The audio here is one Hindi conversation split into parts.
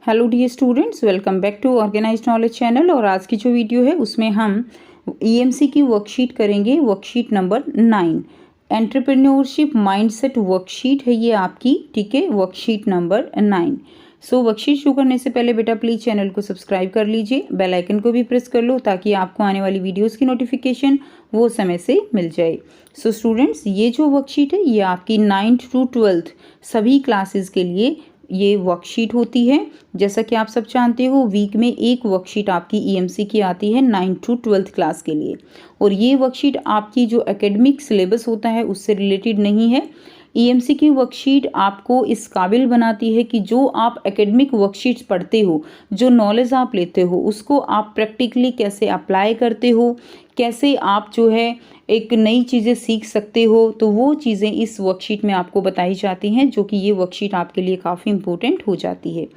Hello dear students, welcome back to Organized Knowledge channel. और आज की जो वीडियो है उसमें हम ईएमसी की वर्कशीट करेंगे। Worksheet number 9 entrepreneurship mindset worksheet है ये आपकी, ठीक है। Worksheet number 9। सो वर्कशीट शुरू करने से पहले बेटा प्लीज़ चैनल को सब्सक्राइब कर लीजिए, बेल आइकन को भी प्रेस कर लो ताकि आपको आने वाली वीडियोस की नोटिफिकेशन वो समय से मिल जाए। सो स्टूडेंट्स, ये जो वर्कशीट है ये आपकी 9th to 12th सभी क्लासेस के लिए ये वर्कशीट होती है। जैसा कि आप सब जानते हो, वीक में एक वर्कशीट आपकी ईएमसी की आती है 9th to 12th क्लास के लिए। और ये वर्कशीट आपकी जो एकेडमिक सिलेबस होता है उससे रिलेटेड नहीं है। ईएमसी की वर्कशीट आपको इस काबिल बनाती है कि जो आप एकेडमिक वर्कशीट्स पढ़ते हो, जो नॉलेज आप लेते हो, उसको आप प्रैक्टिकली कैसे अप्लाई करते हो, कैसे आप जो है एक नई चीज़ें सीख सकते हो, तो वो चीज़ें इस वर्कशीट में आपको बताई जाती हैं, जो कि ये वर्कशीट आपके लिए काफ़ी इंपॉर्टेंट हो जाती है।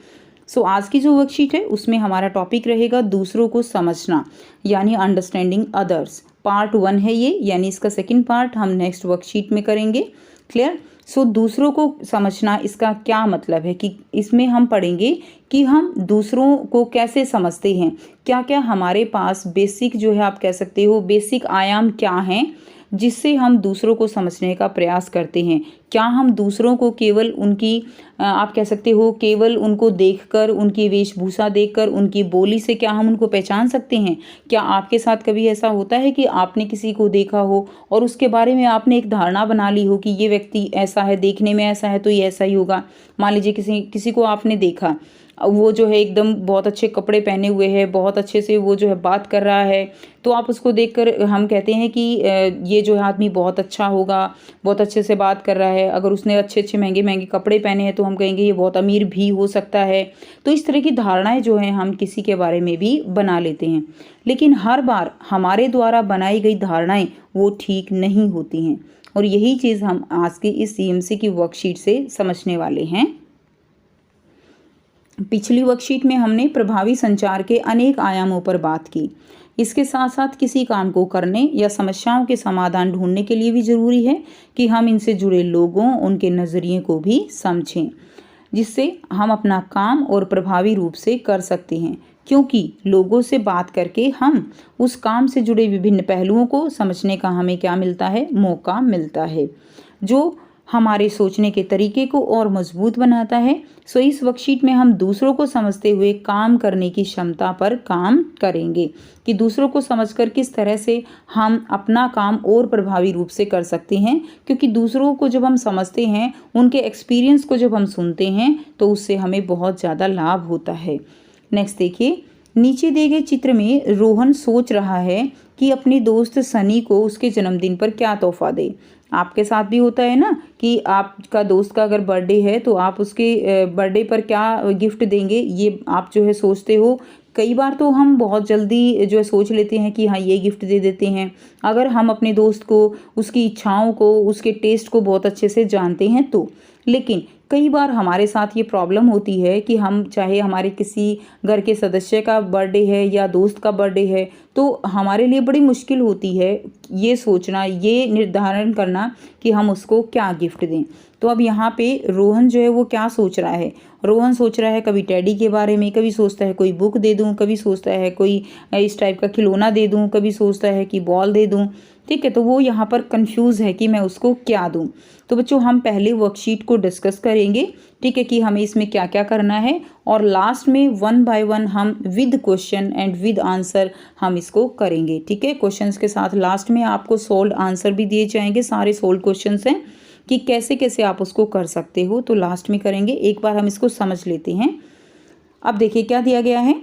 सो आज की जो वर्कशीट है उसमें हमारा टॉपिक रहेगा दूसरों को समझना, यानी अंडरस्टैंडिंग अदर्स। पार्ट 1 है ये, यानी इसका सेकंड पार्ट हम नेक्स्ट वर्कशीट में करेंगे। क्लियर? सो दूसरों को समझना, इसका क्या मतलब है कि इसमें हम पढ़ेंगे कि हम दूसरों को कैसे समझते हैं, क्या क्या हमारे पास बेसिक जो है, आप कह सकते हो बेसिक आयाम क्या हैं जिससे हम दूसरों को समझने का प्रयास करते हैं। क्या हम दूसरों को केवल उनकी आप कह सकते हो केवल उनको देखकर, उनकी वेशभूषा देखकर, उनकी बोली से क्या हम उनको पहचान सकते हैं? क्या आपके साथ कभी ऐसा होता है कि आपने किसी को देखा हो और उसके बारे में आपने एक धारणा बना ली हो कि ये व्यक्ति ऐसा है, देखने में ऐसा है तो ये ऐसा ही होगा। मान लीजिए किसी को आपने देखा, वो जो है एकदम बहुत अच्छे कपड़े पहने हुए है, बहुत अच्छे से वो जो है बात कर रहा है, तो आप उसको देखकर हम कहते हैं कि ये जो है आदमी बहुत अच्छा होगा, बहुत अच्छे से बात कर रहा है। अगर उसने अच्छे अच्छे महंगे महंगे कपड़े पहने हैं तो हम कहेंगे ये बहुत अमीर भी हो सकता है। तो इस तरह की धारणाएं जो हैं हम किसी के बारे में भी बना लेते हैं, लेकिन हर बार हमारे द्वारा बनाई गई धारणाएं वो ठीक नहीं होती हैं। और यही चीज़ हम आज की इस सीएमसी की वर्कशीट से समझने वाले हैं। पिछली वर्कशीट में हमने प्रभावी संचार के अनेक आयामों पर बात की। इसके साथ साथ किसी काम को करने या समस्याओं के समाधान ढूंढने के लिए भी ज़रूरी है कि हम इनसे जुड़े लोगों, उनके नज़रिए को भी समझें, जिससे हम अपना काम और प्रभावी रूप से कर सकते हैं। क्योंकि लोगों से बात करके हम उस काम से जुड़े विभिन्न पहलुओं को समझने का हमें क्या मिलता है? मौका मिलता है, जो हमारे सोचने के तरीके को और मजबूत बनाता है। सो इस वर्कशीट में हम दूसरों को समझते हुए काम करने की क्षमता पर काम करेंगे कि दूसरों को समझकर किस तरह से हम अपना काम और प्रभावी रूप से कर सकते हैं। क्योंकि दूसरों को जब हम समझते हैं, उनके एक्सपीरियंस को जब हम सुनते हैं, तो उससे हमें बहुत ज़्यादा लाभ होता है। नेक्स्ट देखिए, नीचे दिए गए चित्र में रोहन सोच रहा है कि अपने दोस्त सनी को उसके जन्मदिन पर क्या तोहफा दे। आपके साथ भी होता है ना कि आपका दोस्त का अगर बर्थडे है तो आप उसके बर्थडे पर क्या गिफ्ट देंगे, ये आप जो है सोचते हो। कई बार तो हम बहुत जल्दी जो है सोच लेते हैं कि हाँ ये गिफ्ट दे देते हैं, अगर हम अपने दोस्त को, उसकी इच्छाओं को, उसके टेस्ट को बहुत अच्छे से जानते हैं तो। लेकिन कई बार हमारे साथ ये प्रॉब्लम होती है कि हम चाहे हमारे किसी घर के सदस्य का बर्थडे है या दोस्त का बर्थडे है, तो हमारे लिए बड़ी मुश्किल होती है ये सोचना, ये निर्धारण करना कि हम उसको क्या गिफ्ट दें। तो अब यहाँ पे रोहन जो है वो क्या सोच रहा है? रोहन सोच रहा है कभी टैडी के बारे में, कभी सोचता है कोई बुक दे दूँ, कभी सोचता है कोई इस टाइप का खिलौना दे दूँ, कभी सोचता है कि बॉल दे दूँ। ठीक है, तो वो यहाँ पर कंफ्यूज है कि मैं उसको क्या दूँ। तो बच्चों, हम पहले वर्कशीट को डिस्कस करेंगे, ठीक है, कि हमें इसमें क्या क्या करना है, और लास्ट में 1 बाय 1 हम with question and with answer हम इसको करेंगे। ठीक है, क्वेश्चंस के साथ लास्ट में आपको सोल्व आंसर भी दिए जाएंगे, सारे सोल्व क्वेश्चंस हैं कि कैसे कैसे आप उसको कर सकते हो, तो लास्ट में करेंगे। एक बार हम इसको समझ लेते हैं। अब देखिए क्या दिया गया है।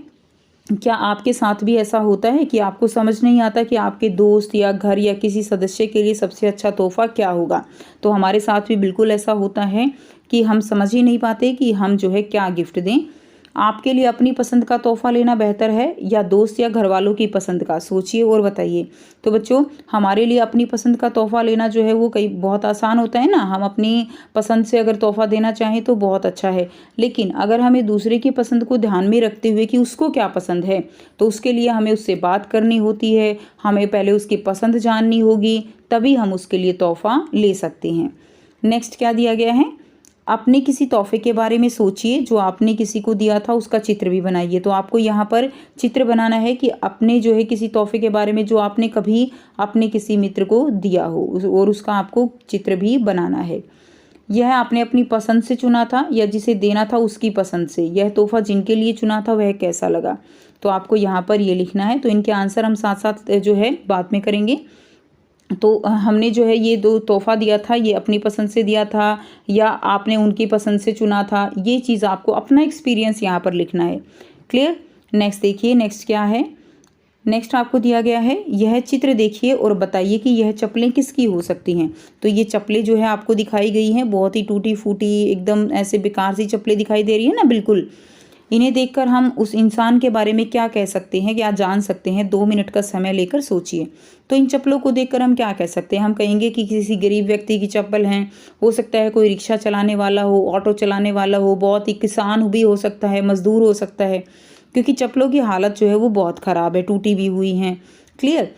क्या आपके साथ भी ऐसा होता है कि आपको समझ नहीं आता कि आपके दोस्त या घर या किसी सदस्य के लिए सबसे अच्छा तोहफा क्या होगा? तो हमारे साथ भी बिल्कुल ऐसा होता है कि हम समझ ही नहीं पाते कि हम जो है क्या गिफ्ट दें। आपके लिए अपनी पसंद का तोहफा लेना बेहतर है या दोस्त या घर वालों की पसंद का? सोचिए और बताइए। तो बच्चों, हमारे लिए अपनी पसंद का तोहफा लेना जो है वो कई बहुत आसान होता है ना। हम अपनी पसंद से अगर तोहफा देना चाहें तो बहुत अच्छा है, लेकिन अगर हमें दूसरे की पसंद को ध्यान में रखते हुए कि उसको क्या पसंद है, तो उसके लिए हमें उससे बात करनी होती है, हमें पहले उसकी पसंद जाननी होगी, तभी हम उसके लिए तोहफा ले सकते हैं। नेक्स्ट क्या दिया गया है? अपने किसी तोहफे के बारे में सोचिए जो आपने किसी को दिया था, उसका चित्र भी बनाइए। तो आपको यहाँ पर चित्र बनाना है कि अपने जो है किसी तोहफे के बारे में जो आपने कभी अपने किसी मित्र को दिया हो और उसका आपको चित्र भी बनाना है। यह आपने अपनी पसंद से चुना था या जिसे देना था उसकी पसंद से? यह तोहफा जिनके लिए चुना था वह कैसा लगा? तो आपको यहाँ पर ये लिखना है। तो इनके आंसर हम साथ साथ जो है बाद में करेंगे। तो हमने जो है ये 2 तोहफ़ा दिया था, ये अपनी पसंद से दिया था या आपने उनकी पसंद से चुना था, ये चीज़ आपको अपना एक्सपीरियंस यहाँ पर लिखना है। क्लियर? नेक्स्ट देखिए, नेक्स्ट क्या है? नेक्स्ट आपको दिया गया है, यह चित्र देखिए और बताइए कि यह चप्पलें किसकी हो सकती हैं। तो ये चप्पलें जो है आपको दिखाई गई हैं, बहुत ही टूटी-फूटी, एकदम ऐसे बेकार सी चप्पलें दिखाई दे रही है ना, बिल्कुल। इन्हें देखकर हम उस इंसान के बारे में क्या कह सकते हैं, क्या जान सकते हैं? 2 मिनट का समय लेकर सोचिए। तो इन चप्पलों को देखकर हम क्या कह सकते हैं? हम कहेंगे कि किसी गरीब व्यक्ति की चप्पल हैं, हो सकता है कोई रिक्शा चलाने वाला हो, ऑटो चलाने वाला हो, बहुत ही किसान भी हो सकता है, मज़दूर हो सकता है, क्योंकि चप्पलों की हालत जो है वो बहुत ख़राब है, टूटी भी हुई हैं। क्लियर?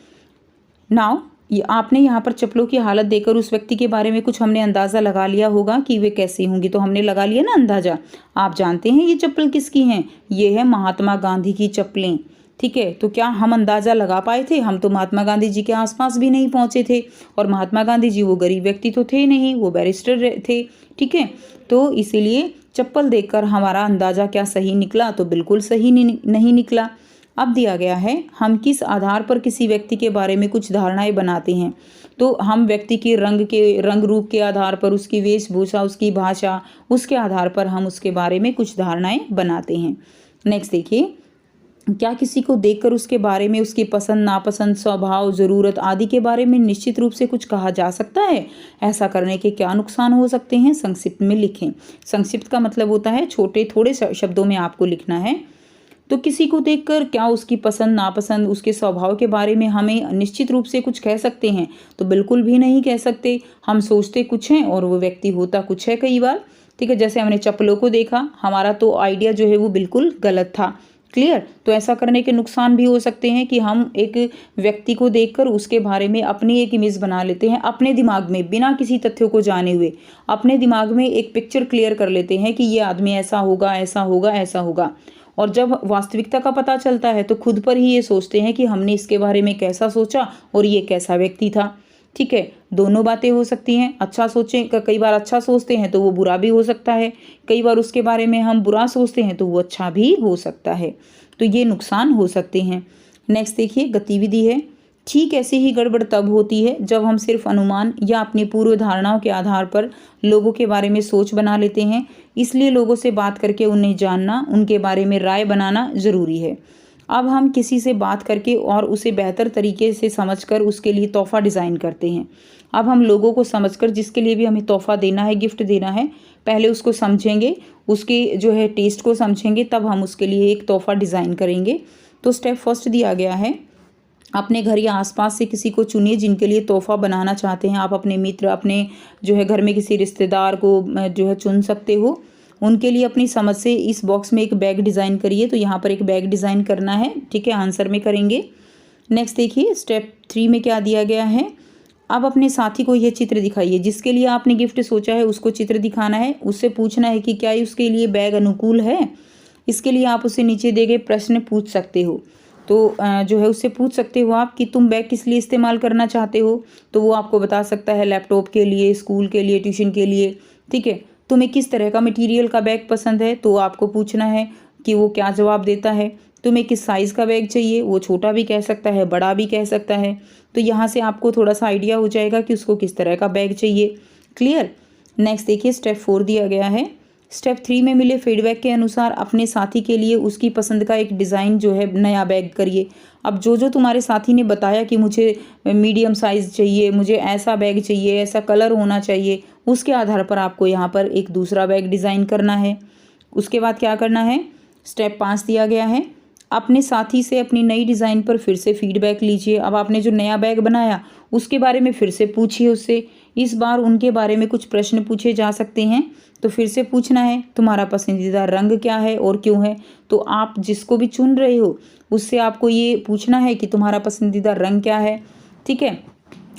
नाउ ये आपने यहाँ पर चप्पलों की हालत देखकर उस व्यक्ति के बारे में कुछ हमने अंदाज़ा लगा लिया होगा कि वे कैसी होंगी। तो हमने लगा लिया ना अंदाज़ा। आप जानते हैं ये चप्पल किसकी हैं? ये है महात्मा गांधी की चप्पलें। ठीक है, तो क्या हम अंदाज़ा लगा पाए थे? हम तो महात्मा गांधी जी के आसपास भी नहीं पहुँचे थे और महात्मा गांधी जी वो गरीब व्यक्ति तो थे नहीं, वो बैरिस्टर थे। ठीक है, तो इसीलिए चप्पल देखकर हमारा अंदाज़ा क्या सही निकला? तो बिल्कुल सही नहीं निकला। अब दिया गया है, हम किस आधार पर किसी व्यक्ति के बारे में कुछ धारणाएं बनाते हैं। तो हम व्यक्ति के रंग रूप के आधार पर, उसकी वेशभूषा, उसकी भाषा, उसके आधार पर हम उसके बारे में कुछ धारणाएं बनाते हैं। नेक्स्ट देखिए, क्या किसी को देखकर उसके बारे में उसकी पसंद नापसंद, स्वभाव, ज़रूरत आदि के बारे में निश्चित रूप से कुछ कहा जा सकता है? ऐसा करने के क्या नुकसान हो सकते हैं? संक्षिप्त में लिखें। संक्षिप्त का मतलब होता है छोटे थोड़े शब्दों में आपको लिखना है। तो किसी को देखकर क्या उसकी पसंद नापसंद, उसके स्वभाव के बारे में हमें निश्चित रूप से कुछ कह सकते हैं? तो बिल्कुल भी नहीं कह सकते। हम सोचते कुछ हैं और वो व्यक्ति होता कुछ है कई बार। ठीक है, जैसे हमने चप्पलों को देखा, हमारा तो आइडिया जो है वो बिल्कुल गलत था। क्लियर? तो ऐसा करने के नुकसान भी हो सकते हैं कि हम एक व्यक्ति को देखकर उसके बारे में अपनी एक इमेज बना लेते हैं, अपने दिमाग में बिना किसी तथ्यों को जाने हुए अपने दिमाग में एक पिक्चर क्लियर कर लेते हैं कि ये आदमी ऐसा होगा, ऐसा होगा, ऐसा होगा। और जब वास्तविकता का पता चलता है तो खुद पर ही ये सोचते हैं कि हमने इसके बारे में कैसा सोचा और ये कैसा व्यक्ति था। ठीक है, दोनों बातें हो सकती हैं। अच्छा सोचें, कई बार अच्छा सोचते हैं तो वो बुरा भी हो सकता है, कई बार उसके बारे में हम बुरा सोचते हैं तो वो अच्छा भी हो सकता है। तो ये नुकसान हो सकते हैं। नेक्स्ट देखिए, गतिविधि है। ठीक ऐसी ही गड़बड़ तब होती है जब हम सिर्फ अनुमान या अपनी पूर्व धारणाओं के आधार पर लोगों के बारे में सोच बना लेते हैं। इसलिए लोगों से बात करके उन्हें जानना, उनके बारे में राय बनाना ज़रूरी है। अब हम किसी से बात करके और उसे बेहतर तरीके से समझकर उसके लिए तोहफ़ा डिज़ाइन करते हैं। अब हम लोगों को समझकर जिसके लिए भी हमें तोहफ़ा देना है, गिफ्ट देना है, पहले उसको समझेंगे, उसके जो है टेस्ट को समझेंगे, तब हम उसके लिए एक तोहफ़ा डिज़ाइन करेंगे। तो स्टेप फर्स्ट दिया गया है, अपने घर या आसपास से किसी को चुनिए जिनके लिए तोहफ़ा बनाना चाहते हैं। आप अपने मित्र, अपने जो है घर में किसी रिश्तेदार को जो है चुन सकते हो। उनके लिए अपनी समझ से इस बॉक्स में एक बैग डिज़ाइन करिए। तो यहाँ पर एक बैग डिज़ाइन करना है। ठीक है, आंसर में करेंगे। नेक्स्ट देखिए, स्टेप 3 में क्या दिया गया है। अब अपने साथी को यह चित्र दिखाइए। जिसके लिए आपने गिफ्ट सोचा है उसको चित्र दिखाना है। उससे पूछना है कि क्या उसके लिए बैग अनुकूल है। इसके लिए आप उससे नीचे दिए गए प्रश्न पूछ सकते हो। तो जो है उससे पूछ सकते हो आप कि तुम बैग किस लिए इस्तेमाल करना चाहते हो। तो वो आपको बता सकता है लैपटॉप के लिए, स्कूल के लिए, ट्यूशन के लिए। ठीक है, तुम्हें किस तरह का मटेरियल का बैग पसंद है, तो आपको पूछना है कि वो क्या जवाब देता है। तुम्हें किस साइज़ का बैग चाहिए, वो छोटा भी कह सकता है, बड़ा भी कह सकता है। तो यहाँ से आपको थोड़ा सा आइडिया हो जाएगा कि उसको किस तरह का बैग चाहिए। क्लियर? नेक्स्ट देखिए, स्टेप 4 दिया गया है। स्टेप 3 में मिले फीडबैक के अनुसार अपने साथी के लिए उसकी पसंद का एक डिज़ाइन जो है नया बैग करिए। अब जो तुम्हारे साथी ने बताया कि मुझे मीडियम साइज़ चाहिए, मुझे ऐसा बैग चाहिए, ऐसा कलर होना चाहिए, उसके आधार पर आपको यहाँ पर एक दूसरा बैग डिज़ाइन करना है। उसके बाद क्या करना है, स्टेप 5 दिया गया है। अपने साथी से अपनी नई डिज़ाइन पर फिर से फीडबैक लीजिए। अब आपने जो नया बैग बनाया उसके बारे में फिर से पूछिए उससे। इस बार उनके बारे में कुछ प्रश्न पूछे जा सकते हैं। तो फिर से पूछना है तुम्हारा पसंदीदा रंग क्या है और क्यों है। तो आप जिसको भी चुन रहे हो उससे आपको ये पूछना है कि तुम्हारा पसंदीदा रंग क्या है। ठीक है,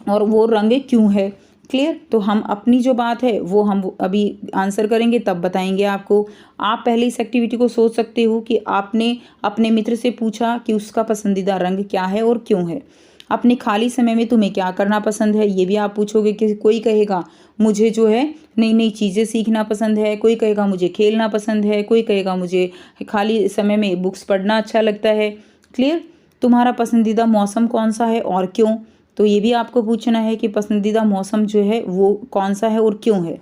और वो रंग क्यों है। क्लियर। तो हम अपनी जो बात है वो हम अभी आंसर करेंगे तब बताएंगे आपको। आप पहले इस एक्टिविटी को सोच सकते हो कि आपने अपने मित्र से पूछा कि उसका पसंदीदा रंग क्या है और क्यों है। अपने खाली समय में तुम्हें क्या करना पसंद है, ये भी आप पूछोगे। कि कोई कहेगा मुझे जो है नई नई चीज़ें सीखना पसंद है, कोई कहेगा मुझे खेलना पसंद है, कोई कहेगा मुझे खाली समय में बुक्स पढ़ना अच्छा लगता है। क्लियर। तुम्हारा पसंदीदा मौसम कौन सा है और क्यों, तो ये भी आपको पूछना है कि पसंदीदा मौसम जो है वो कौन सा है और क्यों है।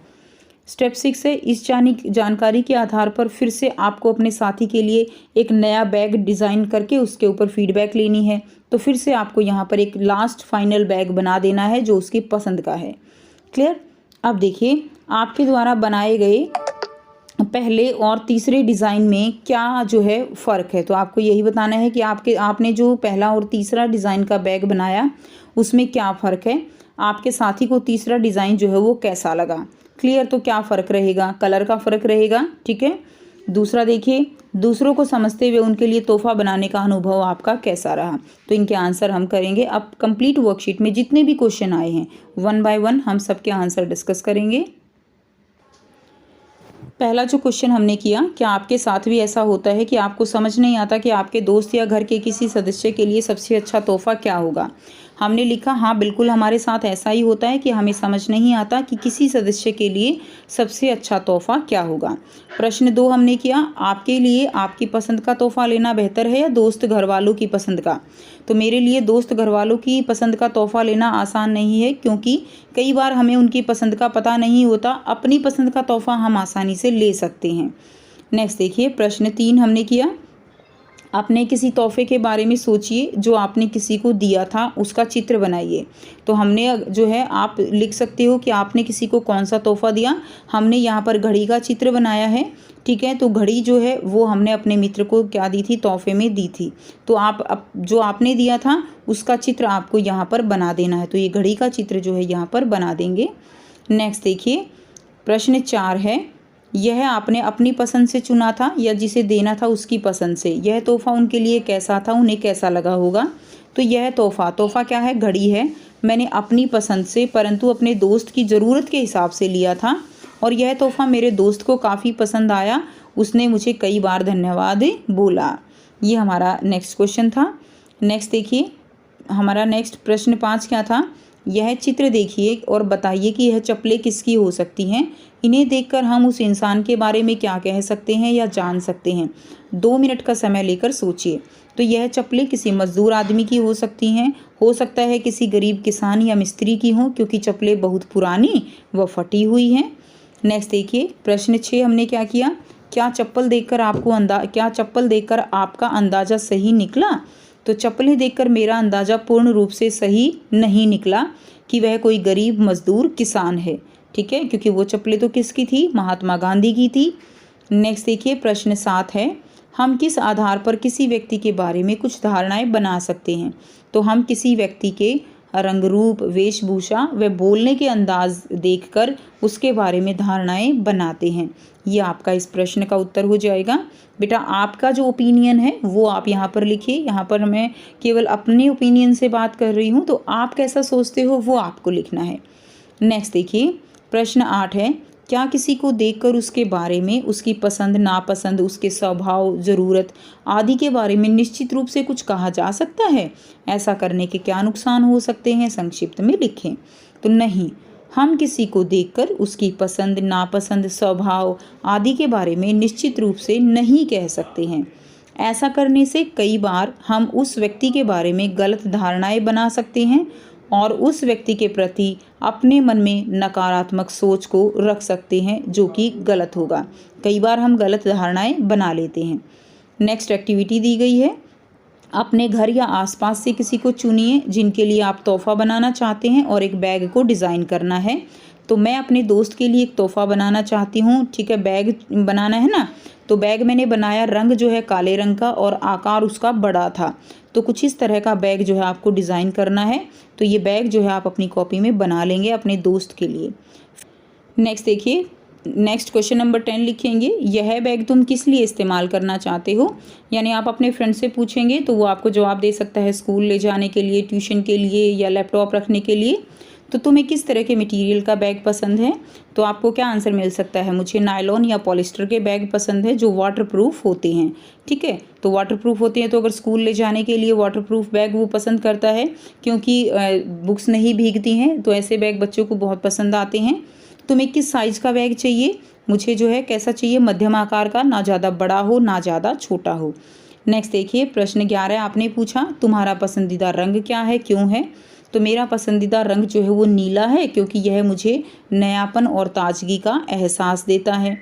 स्टेप 6 है, इस जानकारी के आधार पर फिर से आपको अपने साथी के लिए एक नया बैग डिज़ाइन करके उसके ऊपर फीडबैक लेनी है। तो फिर से आपको यहाँ पर एक लास्ट फाइनल बैग बना देना है जो उसकी पसंद का है। क्लियर। अब देखिए आपके द्वारा बनाए गए पहले और तीसरे डिज़ाइन में क्या जो है फ़र्क है। तो आपको यही बताना है कि आपने जो पहला और तीसरा डिज़ाइन का बैग बनाया उसमें क्या फ़र्क है, आपके साथी को तीसरा डिज़ाइन जो है वो कैसा लगा। क्लियर। तो क्या फ़र्क रहेगा, कलर का फ़र्क रहेगा। ठीक है। दूसरा देखिए, दूसरों को समझते हुए उनके लिए तोहफ़ा बनाने का अनुभव आपका कैसा रहा। तो इनके आंसर हम करेंगे। अब कंप्लीट वर्कशीट में जितने भी क्वेश्चन आए हैं 1 बाय 1 हम सबके आंसर डिस्कस करेंगे। पहला जो क्वेश्चन हमने किया, क्या आपके साथ भी ऐसा होता है कि आपको समझ नहीं आता कि आपके दोस्त या घर के किसी सदस्य के लिए सबसे अच्छा तोहफ़ा क्या होगा। हमने लिखा हाँ बिल्कुल हमारे साथ ऐसा ही होता है कि हमें समझ नहीं आता कि किसी सदस्य के लिए सबसे अच्छा तोहफ़ा क्या होगा। प्रश्न 2 हमने किया, आपके लिए आपकी पसंद का तोहफ़ा लेना बेहतर है या दोस्त घर वालों की पसंद का। तो मेरे लिए दोस्त घर वालों की पसंद का तोहफ़ा लेना आसान नहीं है, क्योंकि कई बार हमें उनकी पसंद का पता नहीं होता। अपनी पसंद का तोहफ़ा हम आसानी से ले सकते हैं। नेक्स्ट देखिए, प्रश्न 3 हमने किया, अपने किसी तोहफे के बारे में सोचिए जो आपने किसी को दिया था, उसका चित्र बनाइए। तो हमने जो है आप लिख सकते हो कि आपने किसी को कौन सा तोहफ़ा दिया। हमने यहाँ पर घड़ी का चित्र बनाया है। ठीक है। तो घड़ी जो है वो हमने अपने मित्र को क्या दी थी, तोहफे में दी थी। तो आप जो आपने दिया था उसका चित्र आपको यहाँ पर बना देना है। तो ये घड़ी का चित्र जो है यहाँ पर बना देंगे। नेक्स्ट देखिए, प्रश्न 4 है, यह आपने अपनी पसंद से चुना था या जिसे देना था उसकी पसंद से। यह तोहफ़ा उनके लिए कैसा था, उन्हें कैसा लगा होगा। तो यह तोहफ़ा क्या है, घड़ी है। मैंने अपनी पसंद से परंतु अपने दोस्त की ज़रूरत के हिसाब से लिया था और यह तोहफ़ा मेरे दोस्त को काफ़ी पसंद आया। उसने मुझे कई बार धन्यवाद बोला। ये हमारा नेक्स्ट क्वेश्चन था। नेक्स्ट देखिए, हमारा नेक्स्ट प्रश्न 5 क्या था, यह चित्र देखिए और बताइए कि यह चप्पलें किसकी हो सकती हैं। इन्हें देखकर हम उस इंसान के बारे में क्या कह सकते हैं या जान सकते हैं। 2 मिनट का समय लेकर सोचिए। तो यह चप्पलें किसी मजदूर आदमी की हो सकती हैं, हो सकता है किसी गरीब किसान या मिस्त्री की हों, क्योंकि चप्पलें बहुत पुरानी व फटी हुई हैं। नेक्स्ट देखिए, प्रश्न 6 हमने क्या किया, क्या चप्पल देखकर आपका अंदाज़ा सही निकला। तो चप्पलें देखकर मेरा अंदाज़ा पूर्ण रूप से सही नहीं निकला कि वह कोई गरीब मजदूर किसान है। ठीक है, क्योंकि वो चप्पलें तो किसकी थी, महात्मा गांधी की थी। नेक्स्ट देखिए, प्रश्न 7 है, हम किस आधार पर किसी व्यक्ति के बारे में कुछ धारणाएं बना सकते हैं। तो हम किसी व्यक्ति के रंग रूप, वेशभूषा व बोलने के अंदाज देखकर उसके बारे में धारणाएं बनाते हैं। ये आपका इस प्रश्न का उत्तर हो जाएगा। बेटा आपका जो ओपिनियन है वो आप यहाँ पर लिखिए। यहाँ पर मैं केवल अपने ओपिनियन से बात कर रही हूँ, तो आप कैसा सोचते हो वो आपको लिखना है। नेक्स्ट देखिए, प्रश्न 8 है, क्या किसी को देखकर उसके बारे में, उसकी पसंद नापसंद, उसके स्वभाव, ज़रूरत आदि के बारे में निश्चित रूप से कुछ कहा जा सकता है। ऐसा करने के क्या नुकसान हो सकते हैं, संक्षिप्त में लिखें। तो नहीं, हम किसी को देखकर उसकी पसंद नापसंद, स्वभाव आदि के बारे में निश्चित रूप से नहीं कह सकते हैं। ऐसा करने से कई बार हम उस व्यक्ति के बारे में गलत धारणाएं बना सकते हैं और उस व्यक्ति के प्रति अपने मन में नकारात्मक सोच को रख सकते हैं, जो कि गलत होगा। कई बार हम गलत धारणाएं बना लेते हैं। नेक्स्ट एक्टिविटी दी गई है, अपने घर या आसपास से किसी को चुनिए जिनके लिए आप तोहफ़ा बनाना चाहते हैं और एक बैग को डिज़ाइन करना है। तो मैं अपने दोस्त के लिए एक तोहफ़ा बनाना चाहती हूँ। ठीक है, बैग बनाना है ना। तो बैग मैंने बनाया, रंग जो है काले रंग का और आकार उसका बड़ा था। तो कुछ इस तरह का बैग जो है आपको डिज़ाइन करना है। तो ये बैग जो है आप अपनी कॉपी में बना लेंगे अपने दोस्त के लिए। नेक्स्ट देखिए, नेक्स्ट क्वेश्चन नंबर 10 लिखेंगे, यह बैग तुम किस लिए इस्तेमाल करना चाहते हो। यानी आप अपने फ्रेंड से पूछेंगे तो वो आपको जवाब दे सकता है, स्कूल ले जाने के लिए, ट्यूशन के लिए या लैपटॉप रखने के लिए। तो तुम्हें किस तरह के मटेरियल का बैग पसंद है? तो आपको क्या आंसर मिल सकता है? मुझे नायलॉन या पॉलिस्टर के बैग पसंद है जो वाटरप्रूफ होते हैं। ठीक है, तो वाटरप्रूफ होते हैं तो अगर स्कूल ले जाने के लिए वाटरप्रूफ बैग वो पसंद करता है, क्योंकि बुक्स नहीं भीगती हैं, तो ऐसे बैग बच्चों को बहुत पसंद आते हैं। तुम्हें किस साइज़ का बैग चाहिए? मुझे जो है कैसा चाहिए? मध्यम आकार का, ना ज़्यादा बड़ा हो ना ज़्यादा छोटा हो। नेक्स्ट देखिए, प्रश्न 11 आपने पूछा तुम्हारा पसंदीदा रंग क्या है, क्यों है? तो मेरा पसंदीदा रंग जो है वो नीला है, क्योंकि यह मुझे नयापन और ताजगी का एहसास देता है।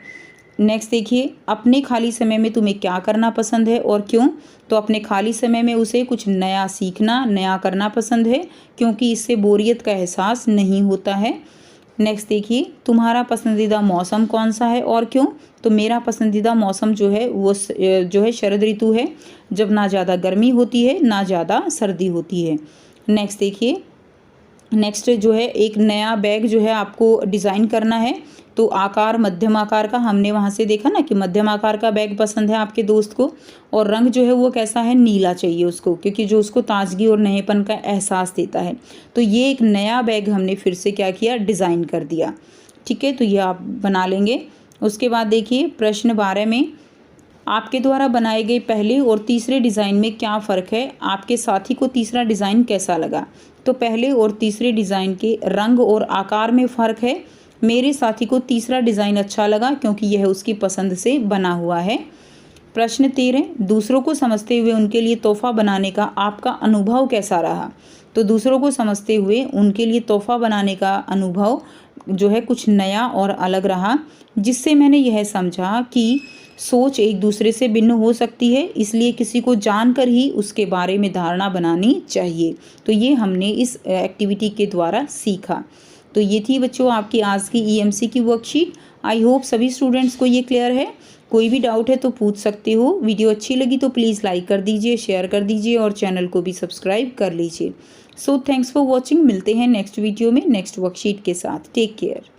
नेक्स्ट देखिए, अपने खाली समय में तुम्हें क्या करना पसंद है और क्यों? तो अपने खाली समय में उसे कुछ नया सीखना, नया करना पसंद है, क्योंकि इससे बोरियत का एहसास नहीं होता है। नेक्स्ट देखिए, तुम्हारा पसंदीदा मौसम कौन सा है और क्यों? तो मेरा पसंदीदा मौसम जो है वो जो है शरद ऋतु है, जब ना ज़्यादा गर्मी होती है ना ज़्यादा सर्दी होती है। नेक्स्ट देखिए, नेक्स्ट जो है एक नया बैग जो है आपको डिज़ाइन करना है, तो आकार मध्यम आकार का, हमने वहाँ से देखा ना कि मध्यम आकार का बैग पसंद है आपके दोस्त को, और रंग जो है वो कैसा है? नीला चाहिए उसको, क्योंकि जो उसको ताजगी और नएपन का एहसास देता है। तो ये एक नया बैग हमने फिर से क्या किया? डिज़ाइन कर दिया। ठीक है, तो ये आप बना लेंगे। उसके बाद देखिए प्रश्न 12 में आपके द्वारा बनाए गए पहले और तीसरे डिज़ाइन में क्या फ़र्क है? आपके साथी को तीसरा डिज़ाइन कैसा लगा? तो पहले और तीसरे डिज़ाइन के रंग और आकार में फ़र्क है। मेरे साथी को तीसरा डिज़ाइन अच्छा लगा, क्योंकि यह उसकी पसंद से बना हुआ है। प्रश्न 13, दूसरों को समझते हुए उनके लिए तोहफ़ा बनाने का आपका अनुभव कैसा रहा? तो दूसरों को समझते हुए उनके लिए तोहफ़ा बनाने का अनुभव जो है कुछ नया और अलग रहा, जिससे मैंने यह समझा कि सोच एक दूसरे से भिन्न हो सकती है, इसलिए किसी को जानकर ही उसके बारे में धारणा बनानी चाहिए। तो ये हमने इस एक्टिविटी के द्वारा सीखा। तो ये थी बच्चों आपकी आज की ईएमसी की वर्कशीट। आई होप सभी स्टूडेंट्स को ये क्लियर है। कोई भी डाउट है तो पूछ सकते हो। वीडियो अच्छी लगी तो प्लीज़ लाइक कर दीजिए, शेयर कर दीजिए और चैनल को भी सब्सक्राइब कर लीजिए। So thanks for watching. मिलते हैं नेक्स्ट वीडियो में नेक्स्ट वर्कशीट के साथ। Take care.